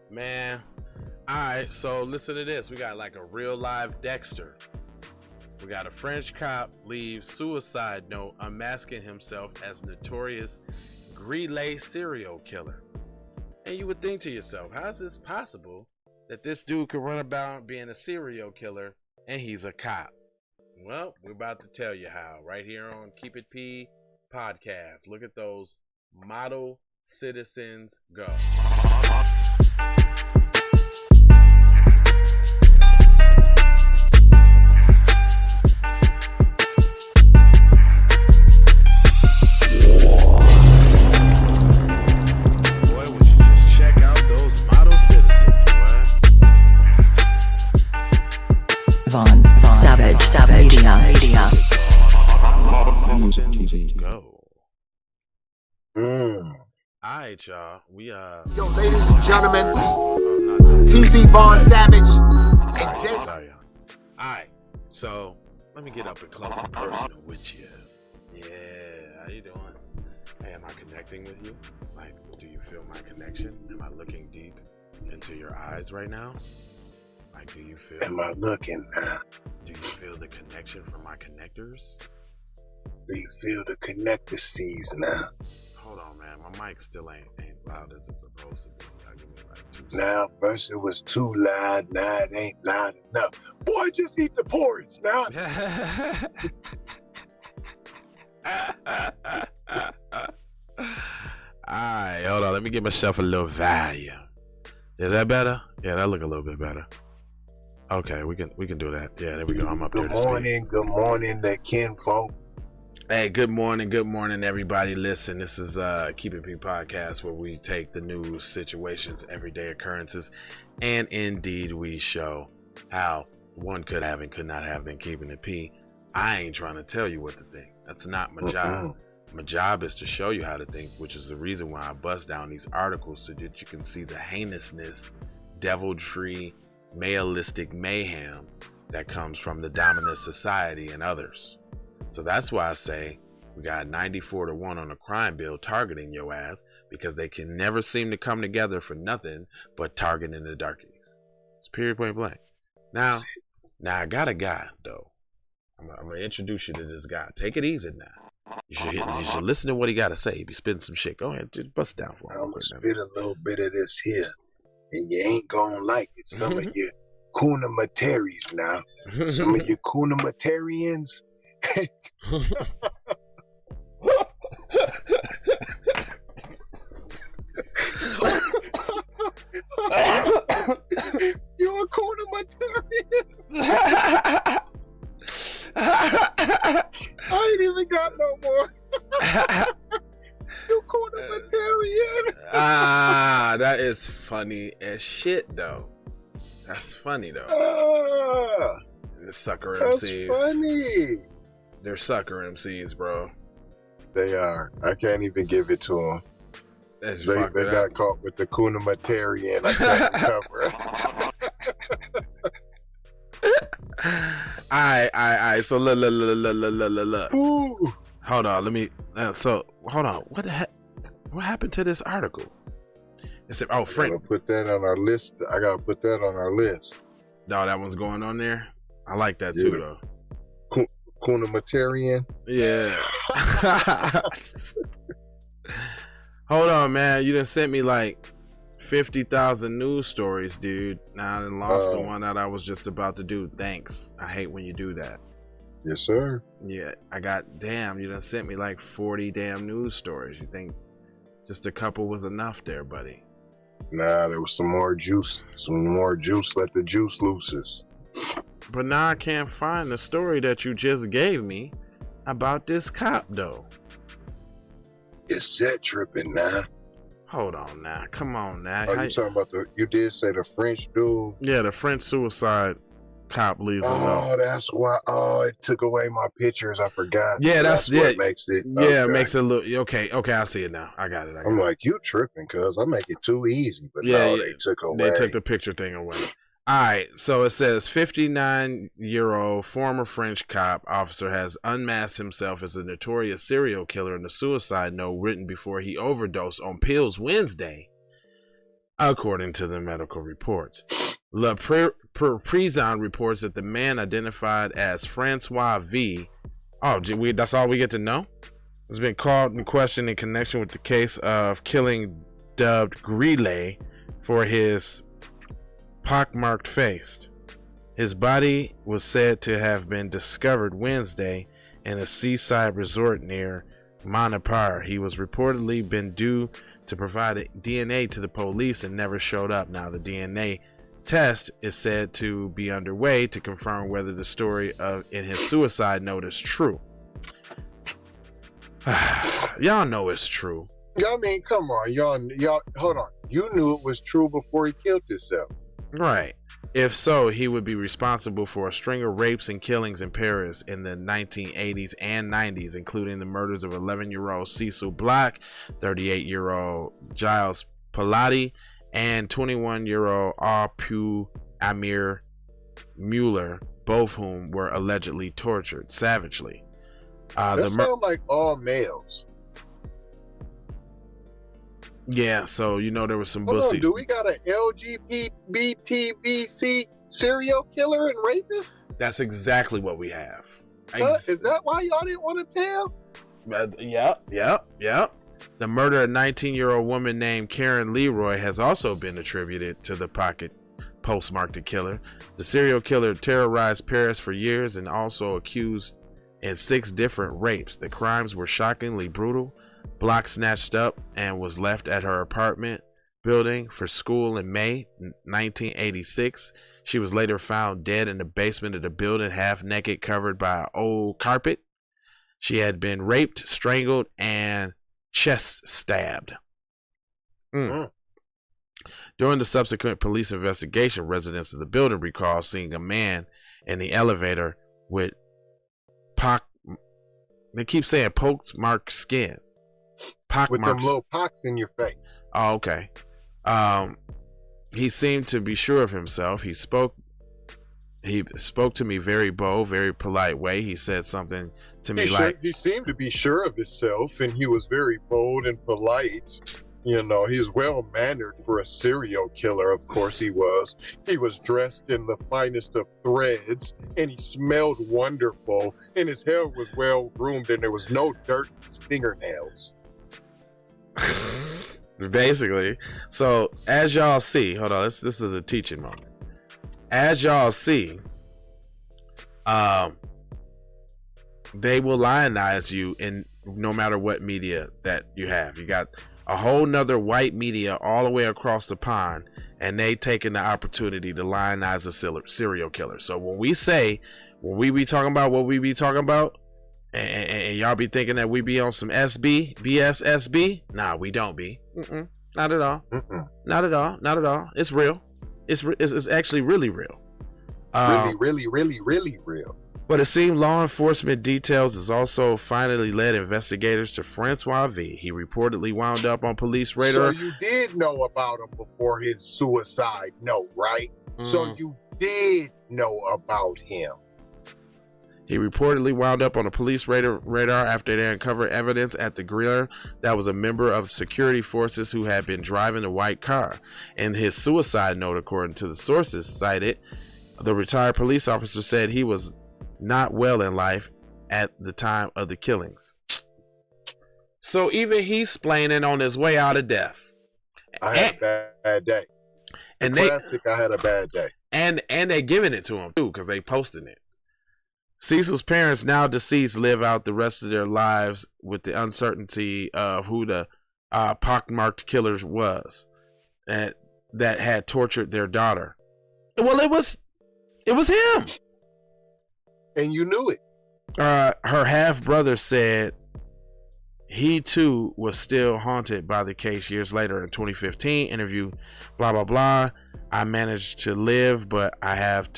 Man, alright, so listen to this. We got like a real live Dexter. We got a French cop leaves suicide note unmasking himself as Notorious Grele serial killer. And you would think to yourself, how is this possible that this dude could run about being a serial killer and he's a cop? Well, we're about to tell you how right here on Keep It P podcast. Look at those model citizens go. Savage Media. Go. Alright, y'all. We Yo, ladies and gentlemen, TZ Vaughn Savage and Jay. Sorry, y'all. Alright, so let me get up and close and personal with you. Yeah, how you doing? Hey, am I connecting with you? Like, do you feel my connection? Am I looking deep into your eyes right now? Like, do you feel? Am I looking now? Do you feel the connection from my connectors? Do you feel the connector seas now? Hold on, man. My mic still ain't loud as it's supposed to be. I'll give me like 2 seconds. Now, first it was too loud, now it ain't loud enough. Boy, just eat the porridge now. Alright, hold on. Let me give myself a little value. Is that better? Yeah, that look a little bit better. Okay, we can do that. Yeah, there we go. I'm up there. Good morning, the kinfolk. Hey, good morning, everybody. Listen, this is Keep It P podcast, where we take the news, situations, everyday occurrences, and indeed we show how one could have and could not have been keeping it P. I ain't trying to tell you what to think. That's not my job. My job is to show you how to think, which is the reason why I bust down these articles so that you can see the heinousness, deviltry, maleistic mayhem that comes from the dominant society and others. So that's why I say we got 94-1 on a crime bill targeting your ass, because they can never seem to come together for nothing but targeting the darkies. It's period, point blank. Now I got a guy though. I'm gonna introduce you to this guy. Take it easy now. You should listen to what he got to say. He be spitting some shit. Go ahead, just bust it down for him. I'm gonna spit a little bit of this here, and you ain't gonna like it. Some of you Kuna Materis now. Some of you Kuna Materians. You a Kuna Materian? I ain't even got no more. You Kuna Materian. That is funny as shit though. That's funny though. The sucker MCs. That's funny. They're sucker MCs, bro. They are. I can't even give it to them. They got caught with the Kuna Materia and I can't recover. Alright. So look. Ooh. Hold on. Let me. Hold on. What the heck? What happened to this article? Friend. I gotta put that on our list. No, that one's going on there. I like that too, though. Kuna Materian. Yeah. Hold on, man. You done sent me like 50,000 news stories, dude. Now I done lost the one that I was just about to do. Thanks. I hate when you do that. Yes, sir. Yeah, you done sent me like 40 damn news stories. You think just a couple was enough there, buddy? Nah, there was some more juice. Let the juice looses. But now I can't find the story that you just gave me about this cop, though. It's set tripping now. Hold on now. Come on now. Oh, you talking about you did say the French dude? Yeah, the French suicide cop leaves a note. Oh, that's why. Oh, it took away my pictures. I forgot. Yeah, so that's what makes it. Yeah, okay. It makes it look okay. Okay, I see it now. I got it. I'm like, you tripping, cuz I make it too easy. But no, they took away. They took the picture thing away. All right, so it says 59-year-old former French cop officer has unmasked himself as a notorious serial killer in a suicide note written before he overdosed on pills Wednesday. according to the medical reports. La Prison reports that the man identified as Francois V. Oh, that's all we get to know? Has been called in question in connection with the case of killing dubbed Grele for his pockmarked face. His body was said to have been discovered Wednesday in a seaside resort near Monopar. He was reportedly been due to provide DNA to the police and never showed up. Now, the DNA test is said to be underway to confirm whether the story in his suicide note is true. Y'all know it's true. I mean, come on, y'all, hold on. You knew it was true before he killed himself. Right. If so, he would be responsible for a string of rapes and killings in Paris in the 1980s and 90s, including the murders of 11-year-old Cecil Black, 38-year-old Giles Pilati, and 21-year-old Arpu Amir Mueller, both whom were allegedly tortured savagely. That sound like all males. Yeah, so there was some Hold bullshit. on, do we got an LGBTVC serial killer and rapist? That's exactly what we have. Is that why y'all didn't want to tell? Yep. The murder of a 19-year-old woman named Karen Leroy has also been attributed to the postmarked killer. The serial killer terrorized Paris for years and also accused in 6 different rapes. The crimes were shockingly brutal. Block snatched up and was left at her apartment building for school in May 1986. She was later found dead in the basement of the building, half naked, covered by an old carpet. She had been raped, strangled, and chest stabbed. During the subsequent police investigation, residents of the building recall seeing a man in the elevator with they keep saying pockmarked skin. With them little pocks in your face. Oh, okay. He seemed to be sure of himself. He spoke to me very bold, very polite way. He said something to me he seemed to be sure of himself, and he was very bold and polite. He was well-mannered for a serial killer. Of course he was. He was dressed in the finest of threads, and he smelled wonderful, and his hair was well-groomed, and there was no dirt in his fingernails. Basically. So as y'all see, hold on, this is a teaching moment. As y'all see, they will lionize you in no matter what media that you have. You got a whole nother white media all the way across the pond, and they taking the opportunity to lionize a serial killer. So when we be talking about what we be talking about, and y'all be thinking that we be on some BS, nah, we don't be. Not at all. Not at all. It's real. It's actually really real. Really real. But it seemed law enforcement details has also finally led investigators to Francois V. He reportedly wound up on police radar. So you did know about him before his suicide note, right? So you did know about him. He reportedly wound up on a police radar after they uncovered evidence at the Grele that was a member of security forces who had been driving a white car. In his suicide note, according to the sources cited, the retired police officer said he was not well in life at the time of the killings. So even he's splaining on his way out of death. I had a bad day. I had a bad day. And they giving it to him too, because they posting it. Cecil's parents, now deceased, live out the rest of their lives with the uncertainty of who the pockmarked killer was that had tortured their daughter. Well, it was him. And you knew it. Her half brother said he too was still haunted by the case years later. In 2015 interview, blah blah blah. I managed to live, but I have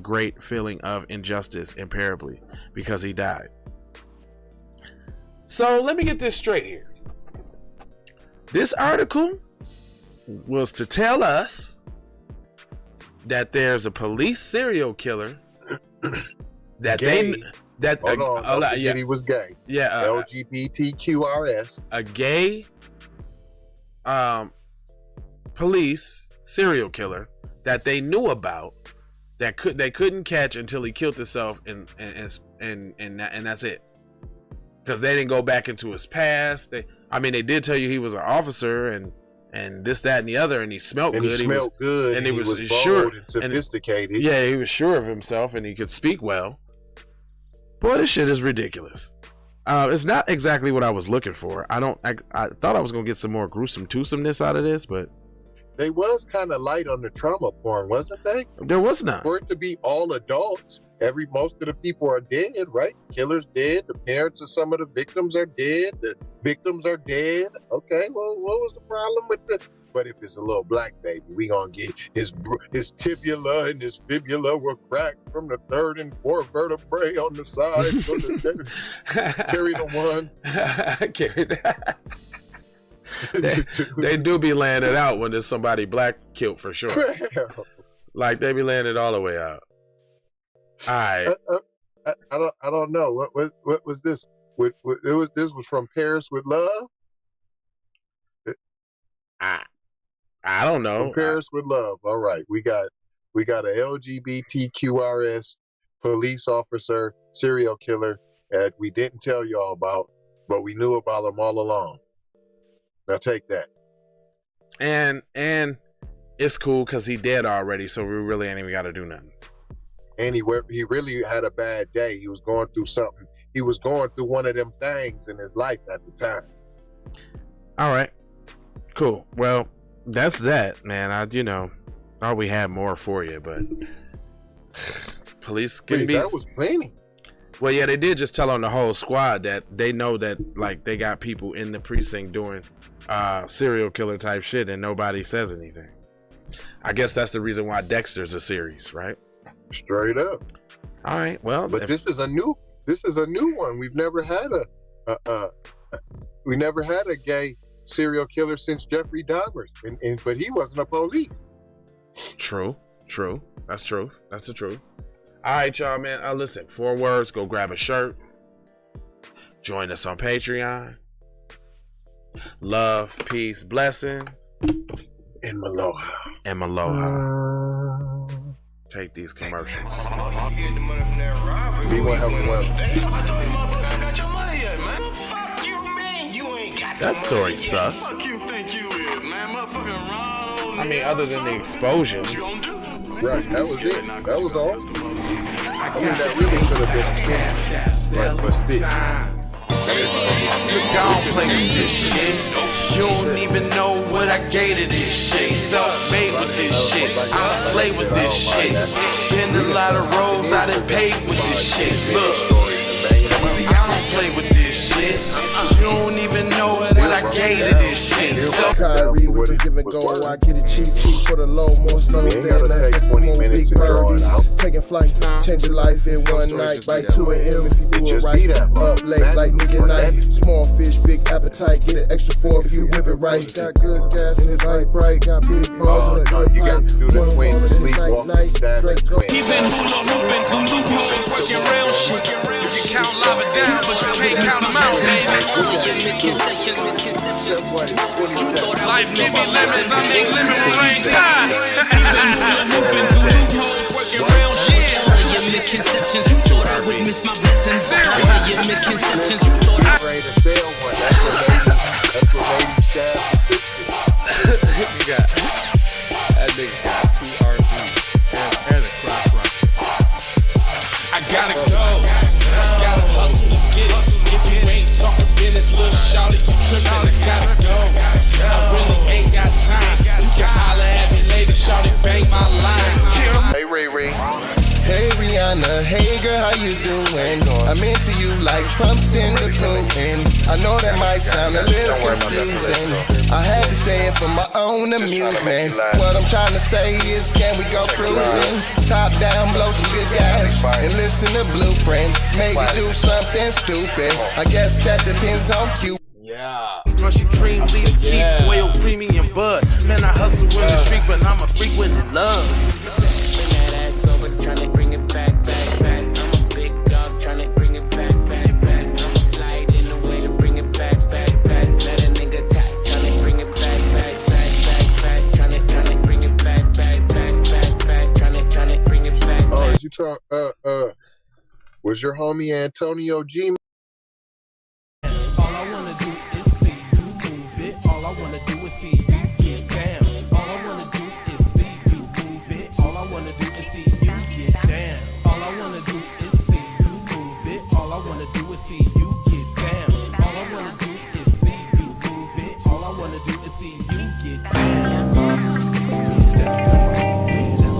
great feeling of injustice imperably because he died. So let me get this straight here. This article was to tell us that there's a police serial killer that gay. He was gay. Yeah, LGBTQRS. A gay police serial killer that they knew about that they couldn't catch until he killed himself, and that's it. Because they didn't go back into his past. They did tell you he was an officer and this, that, and the other, and he smelled good. He smelled good, and he was bold sure and sophisticated. Yeah, he was sure of himself, and he could speak well. Boy, this shit is ridiculous. It's not exactly what I was looking for. I thought I was gonna get some more gruesome twosomeness out of this, but they was kind of light on the trauma porn, wasn't they? There was none. For it to be all adults, most of the people are dead, right? Killer's dead. The parents of some of the victims are dead. The victims are dead. Okay, well, what was the problem with the? But if it's a little black baby, we gonna get his tibula and his fibula were cracked from the third and fourth vertebrae on the side. Carry the one. Carry that. They do be laying it out when there's somebody black killed for sure. Like they be laying it all the way out. All right. I don't know. What was this? This was from Paris with Love. I don't know. From Paris with Love. All right, we got a LGBTQRS police officer serial killer that we didn't tell y'all about, but we knew about him all along. Now take that. And it's cool because he dead already, so we really ain't even got to do nothing. And he really had a bad day. He was going through something. He was going through one of them things in his life at the time. All right, cool. Well, that's that, man. I thought we had more for you, but police can be. That was plenty. Well, yeah, they did just tell on the whole squad that they know that like they got people in the precinct doing serial killer type shit, and nobody says anything. I guess that's the reason why Dexter's a series, right? Straight up. All right. Well, but this is a new one. We've never had a gay serial killer since Jeffrey Dahmer, but he wasn't a police. True. That's true. That's the truth. All right, y'all, man. Listen, 4 words. Go grab a shirt. Join us on Patreon. Love, peace, blessings, and Maloha. Take these commercials. That story sucked. I mean, other than the explosions. Right, that was it. That was all. I mean, that really could have been but still. You don't play with this shit. You don't even know what I gave to this shit. Self-made with this shit. I slay with this shit. Been a lot of roads I done paved with this shit. Look, see, I don't play with this shit. You don't even know what I gave to this shit. Kyrie with the give and go. I get it cheap for the low, more slow than that. More big birdies. Taking flight, change your life in one night. By 2 a.m. if you do it right. Up late like midnight. Small fish, big appetite. Get an extra 4 if you whip it right. Got good gas in his light bright. Got big balls in a good light. One for the night. Drake go. He been hula hooping through loopholes, working real shit. You can count lava down, but you can't count them out, baby. Life give me lemons, I make lemon rain die. Working real shit. Misconceptions, you thought I would miss my blessings. Your misconceptions, you thought I ready to sell one. That's what lady staff. That nigga got 2 RVs and a crop rock. I gotta go. Gotta hustle to get it. If you ain't talking business, little shawty, you trippin'. I gotta go. I really ain't got time. You can holler at me later, shawty, bang my line. Hey, Ray. Hey Rihanna, hey girl, how you doing? I'm into you like Trump's in the Putin. I know that might sound a little confusing. I had to say it for my own amusement. What I'm trying to say is, can we go cruising? Top down, blow some good gas, and listen to Blueprint. Maybe do something stupid. I guess that depends on you. Yeah. Russian cream leaves keeps whale premium bud. Man, I hustle in the street, but I'm a freak with the love. Tryna bring it back. I'm a big dog, tryna bring it back. I'ma slide in the way to bring it back. Let a nigga tap, tryna bring it back. Tryna talk? Was your homie Antonio G? All I wanna do is see you move it. All I wanna do is see you get down. All I wanna do is see you move it. All I wanna do is see you get down. All I wanna do is see you move it. All I wanna do is see you get down. All I wanna do is see you move it. All I wanna do is see you get down. Two-step, two-step.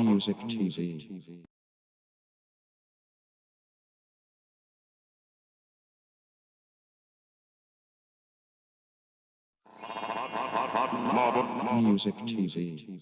Music TV. Music TV.